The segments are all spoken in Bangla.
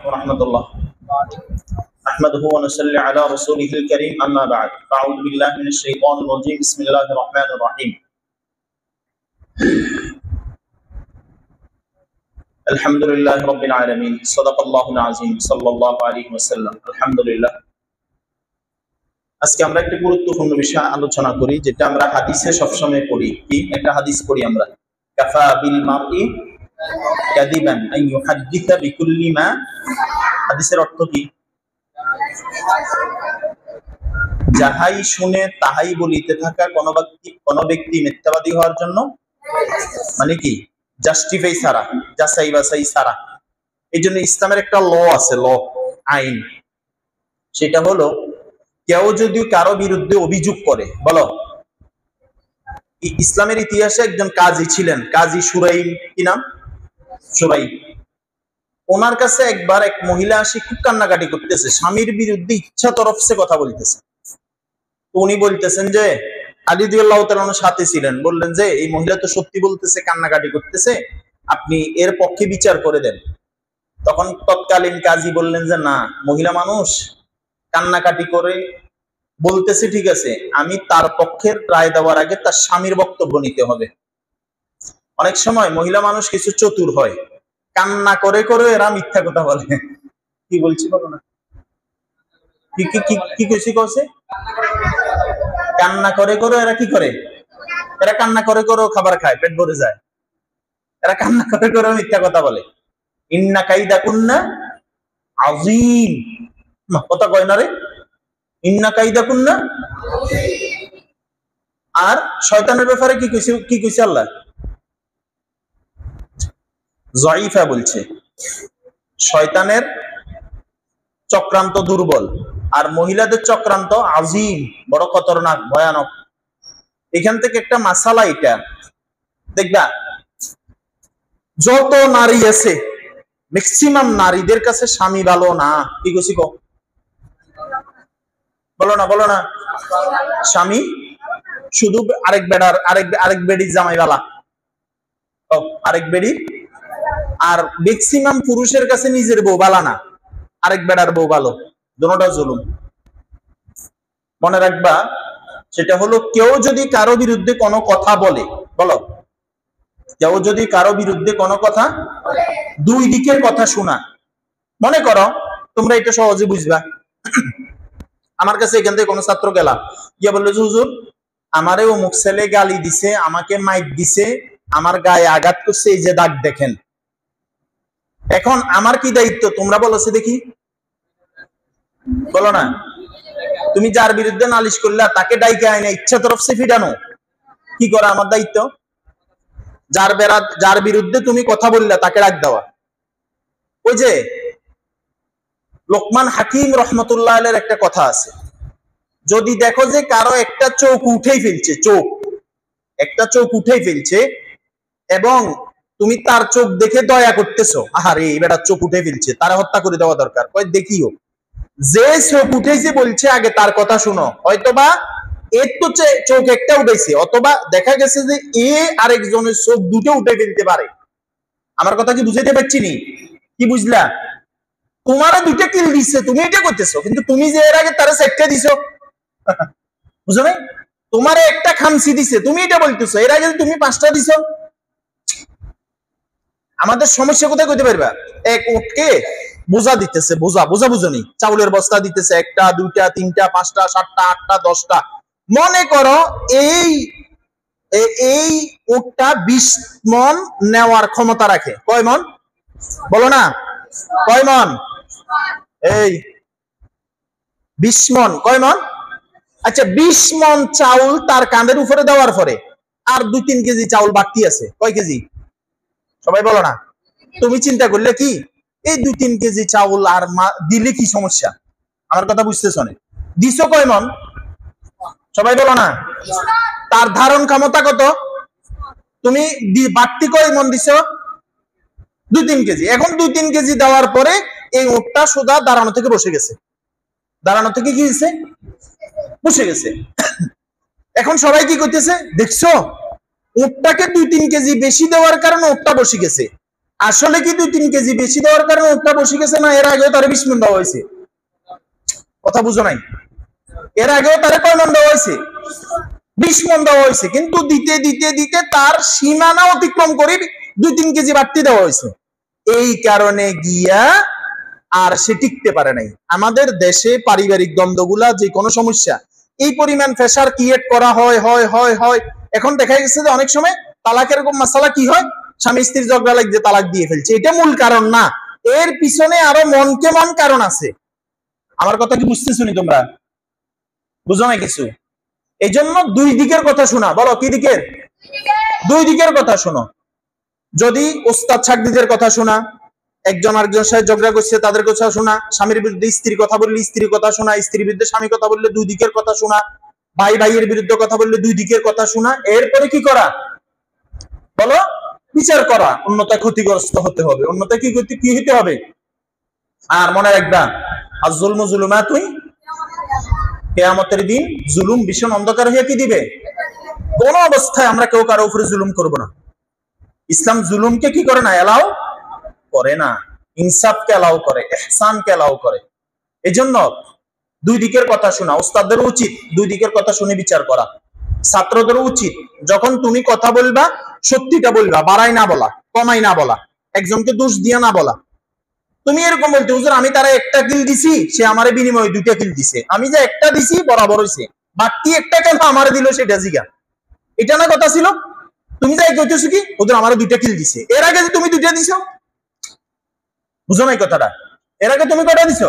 ورحمة الله. أحمده ونصلي على رسوله الكريم أما بعد فأعوذ بالله من الشيطان الرجيم بسم الله الرحمن الرحيم. الحمد لله رب العالمين صدق الله العظيم صلى الله عليه وسلم. الحمد لله. আজকে আমরা একটা গুরুত্বপূর্ণ বিষয় আলোচনা করি, যেটা আমরা হাদিসে সবসময় পড়ি। কি একটা হাদিস পড়ি আমরা, কাফা বিল মারই কাযিবান আন ইউহাদ্দিসা বিকুল্লি মা। হাদিসের অর্থ কি? যাহাই শুনে তাহাই বলিতে থাকা কোন ব্যক্তি মিথ্যাবাদী হওয়ার জন্য, মানে কি জাস্টিফাই ছাড়া, যাচাই বাছাই ছাড়া। এই জন্য ইসলামের একটা ল আছে, ল আইন। সেটা হলো কেউ যদি কারো বিরুদ্ধে অভিযোগ করে, বলো ইসলামের ইতিহাসে একজন কাজী ছিলেন, কাজী সুরাইম, কি নাম? সুরাইম। ওনার কাছে একবার এক মহিলা আসি খুব কান্নাকাটি করতেছে, স্বামীর বিরুদ্ধে ইচ্ছা তরফসে কথা বলতেছে। উনি বলতেছেন যে আলী রাদিয়াল্লাহু তাআলার সাথে ছিলেন, বললেন যে এই মহিলা তো সত্যি বলতেছে, কান্নাকাটি করতেছে, আপনি এর পক্ষে বিচার করে দেন। তখন তৎকালীন কাজী বললেন যে না, মহিলা মানুষ কান্নাকাটি করে বলতেছে, ঠিক আছে, আমি তার পক্ষের রায় দেওয়ার আগে তার স্বামীর বক্তব্য নিতে হবে। অনেক সময় মহিলা মানুষ কিছু চতুর হয়, কান্না করে করে এরা মিথ্যা কথা বলে। কি বলছি বলো না, কি কইছে? কান্না করে করে এরা কি করে? এরা কান্না করে করে খাবার খায়, পেট ভরে যায়। এরা কান্না করে করে মিথ্যা কথা বলে। ইন্না কাইদাকুন্না আযীম, কথা কয় না রে, ইন্না কাইদাকুন্না। আর শয়তানের ব্যাপারে কি কইছে আল্লাহ? যায়ীফা বলছে, শয়তানের চক্রান্ত দুর্বল, আর মহিলাদের চক্রান্ত আযীম, বড় খতরনাক, ভয়ানক। এখান থেকে একটা মাসালা, এটা দেখবা যত নারী আছে ম্যাক্সিমাম নারীদের কাছে স্বামী ভালো না। কি কইছি কো? বলো না, স্বামী শুধু আরেক বেডির জামাই বালা, আরেক বেডি। আর ম্যাক্সিমাম পুরুষের কাছে নিজের বউ বালা না, আরেক বেড়ার বউ ভালো। দুটোটা জুলুম। মনে রাখবা, সেটা হলো কেউ যদি কারো বিরুদ্ধে কোনো কথা বলে, বলো কেউ যদি কারো বিরুদ্ধে কোনো কথা, দুই দিকের কথা শোনা। মনে করো তোমরা এটা সহজে বুঝবা। আমার কাছে এখান থেকে কোনো ছাত্র গেলা, গিয়ে বললো যে হুজুর আমারে অমুক ছেলে গালি দিছে, আমাকে মাইক দিছে, আমার গায়ে আঘাত করছে, এই যে দাগ দেখেন। এখন আমার কি দায়িত্ব তোমরা বলেছে দেখি, বলো না। তুমি যার বিরুদ্ধে নালিশ করলা তাকে ডাইকে আইনে ইচ্ছা তরফসে ফিরানো কি করা আমার দায়িত্ব? যার বিরুদ্ধে তুমি কথা বললা তাকে ডাক দেওয়া। ওই যে লোকমান হাকিম রহমতুল্লাহ আলাইহির একটা কথা আছে, যদি দেখো যে কারো একটা চোখ উঠেই ফেলছে, একটা চোখ উঠেই ফেলছে, এবং তুমি তার চোখ দেখে দয়া করতেছো, আহারে এই বেটার চোখ উঠে ফেলছে, তারা হত্যা করে দেওয়া দরকার। কয় দেখিও, যে চোখ উঠেছে বলছে আগে তার কথা শুনো। হয়তোবা এর তো চোখ একটা উঠেছে, অথবা দেখা গেছে যে এ আরেকজনের চোখ দুটো উঠে ফেলতে পারে। আমার কথা কি বুঝাইতে পারছি নি? কি বুঝলা? তোমারও দুটো কিল দিচ্ছে, তুমি এটা করতেছো, কিন্তু তুমি যে এর আগে তারা একটা দিছো, বুঝো নাই? তোমার একটা খামসি দিছে, তুমি এটা বলতেছো, এর আগে তুমি 5টা দিছো। আমাদের সমস্যা কোথায় করতে পারবা? এক উঠকে বোঝা দিতেছে, বোঝা বুঝনি, চাউলের বস্তা দিতেছে, 1টা 2টা 3টা 5টা 7টা 8টা 10টা। মনে করো এই উটটা 20 মন নেওয়ার ক্ষমতা রাখে। কয় মন? বলো না, কয় মন? এই 20 মন। কয় মন? আচ্ছা, 20 মন চাউল তার কাঁধের উপরে দেওয়ার পরে আর 2-3 কেজি চাউল বাকি আছে। কয় কেজি? সবাই বলো না। তুমি চিন্তা করলে কি এই 2-3 কেজি চাউল আর দিলে কি সমস্যা? আমার কথা বুঝতেছ না? দিছো কয় মন? সবাই বলো না। তার ধারণ ক্ষমতা কত? তুমি বাড়তি কয় মন দিছো? 2-3 কেজি। এখন 2-3 কেজি দেওয়ার পরে এই উটটা সোজা দাঁড়ানো থেকে বসে গেছে। দাঁড়ানো থেকে কি হয়েছে? বসে গেছে। এখন সবাই কি করতেছে দেখছো? উটটাকে 2-3 কেজি বেশি দেওয়ার কারণে উটটা বসে গেছে। আসলে কি 2-3 কেজি বেশি দেওয়ার কারণে উটটা বসে গেছে, না এর আগেও তারে 20 মণ দেওয়া হয়েছে? কথা বুঝো নাই? এর আগেও তারে কয় মণ দেওয়া হয়েছে? 20 মণ দেওয়া হয়েছে, কিন্তু দিতে দিতে দিতে তার সীমানা অতিক্রম করে 2-3 কেজি বাড়তি দেওয়া হয়েছে। এই কারণে গিয়া আর সে টিকতে পারে নাই। আমাদের দেশে পারিবারিক দ্বন্দ্বগুলা যে কোনো সমস্যা এই পরিমাণ প্রেসার ক্রিয়েট করা হয় হয় হয় হয় এখন দেখা গেছে যে অনেক সময় তালাকের এরকম মাসালা কি হয়, স্বামী স্ত্রীর ঝগড়া লাগছে তালাক দিয়ে ফেলছে, এটা মূল কারণ না, এর পিছনে আরো মনকে মন কারণ আছে। আমার কথা কি বুঝতেছো নি তোমরা? বুঝো না কিছু? এই জন্য দুই দিকের কথা শোনা। বলো কি দিকের? দুই দিকের কথা শোনো। যদি ওস্তাদ ছাকদিদের কথা শোনা, একজন আরেকজনের সাথে ঝগড়া করছে তাদের কথা শোনা, স্বামীর বিরুদ্ধে স্ত্রী কথা বললে স্ত্রীর কথা শোনা, স্ত্রীর বিরুদ্ধে স্বামী কথা বললে দুই দিকের কথা শোনা, ভাই ভাইয়ের বিরুদ্ধে কথা বললে দুই দিকের কথা শোনা, এরপরে কি করা? বলো, বিচার করা। অন্যথায় ক্ষতিগ্রস্ত হতে হবে, অন্যথায় কি হতে হবে? আর মনে রাখবা, আর জুলমু জুলুমাতুন, কিয়ামতের দিন জুলুম ভীষণ অন্ধকার হয়ে কি দিবে? কোন অবস্থায় আমরা কেউ কারো উপরে জুলুম করব না। ইসলাম জুলুমকে কি করে না? এলাও করে না। ইনসাফকে এলাও করে, ইহসানকে এলাও করে। এজন্য দুই দিকের কথা শোনা। ওস্তাদদেরও উচিত দুই দিকের কথা শুনে বিচার করা। ছাত্রদেরও উচিত যখন তুমি কথা বলবা সত্যিটা বলবা, বাড়াই না বলা, কমাই না বলা, একজনকে দোষ দিয়ে না বলা। তুমি এরকম বলতে, হুজুর আমি তারা একটা কিল দিছি, সে আমারে বিনিময়ে 2টা কিল দিছে, আমি যে একটা দিছি বরাবর হইছে, বাড়তি একটা কেন আমারে দিল সেটা জিগা। এটা না কথা ছিল? তুমি যাই কইতেছো কি, হুজুর আমারে 2টা কিল দিছে, এর আগে যে তুমি 2টা দিছো। বুঝো নাই কথাটা? এর আগে তুমি কয়টা দিছো?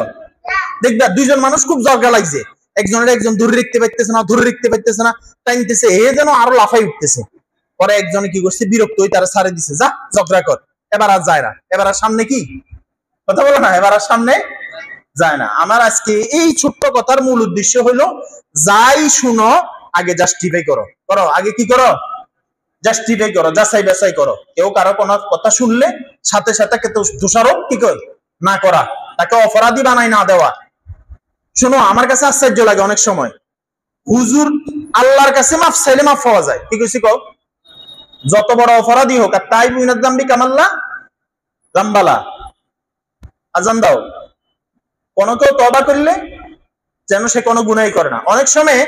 দেখবা দুইজন মানুষ খুব ঝগড়া লাগছে, একজনের একজন ধরে রাখতে পারতেছে না, ধরে রাখতে পারতেছে না, টাইনতেছে, এ যেন আরো লাফাই উঠতেছে। পরে একজনে কি করছে, বিরক্ত হয়ে তারা ছাড়ে দিছে, যা ঝগড়া কর, এবার আর যায় না, এবার আর সামনে কি কথা বলো না, এবার আর সামনে যায় না। আমার আজকে এই ছোট্ট কথার মূল উদ্দেশ্য হলো, যাই শুনো আগে জাস্টিফাই করো, করো আগে কি করো? জাস্টিফাই করো, যাচাই বাছাই করো। কেউ কারো কোনো কথা শুনলে সাথে সাথে দোষারোপ কি কর না করা, তাকে অপরাধী বানাই না দেওয়া। শোনো, আমার কাছে আশ্চর্য লাগে অনেক সময়, হুজুর আল্লাহর কাছে মাফ চাইলে মাফ পাওয়া যায়, কি কইছি কও? যত বড় অপরাধী হোক, আর তাই মিনাত জামবি কামাল্লা জামবালা, আজান দাও। কোন কেউ তওবা করলে যেন সে কোনো গুনাহই করে না। অনেক সময়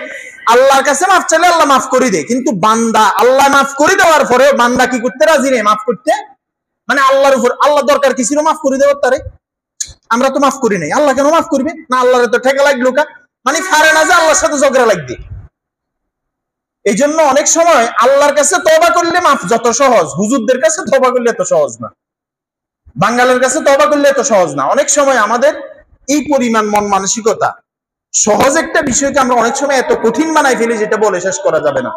আল্লাহর কাছে মাফ চাইলে আল্লাহ মাফ করে দেয়, কিন্তু বান্দা আল্লাহ মাফ করে দেওয়ার পরে বান্দা কি করতে রাজি নেই মাফ করতে। মানে আল্লাহর উপর আল্লাহ দরকার কি ছিল মাফ করে দেওয়ার তারে? আমরা তো মাফ করি নাই, আল্লাহ কেন মাফ করবে না? আল্লাহর তো ঠেকা লাগলো কা, মানে ফারে না যে আল্লাহর সাথে ঝগড়া লাগবে। এই জন্য অনেক সময় আল্লাহর কাছে তওবা করলে মাফ যত সহজ, হুজুরদের কাছে তওবা করলে এত সহজ না, বাঙালির কাছে তওবা করলে এত সহজ না। অনেক সময় আমাদের এই পরিমাণ মন মানসিকতা, সহজ একটা বিষয়কে আমরা অনেক সময় এত কঠিন বানাই ফেলি যেটা বলে শেষ করা যাবে না।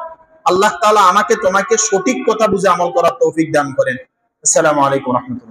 আল্লাহ তাআলা আমাকে তোমাকে সঠিক কথা বুঝে আমল করার তৌফিক দান করেন। আসসালামু আলাইকুম ওয়া রাহমাতুল্লাহ।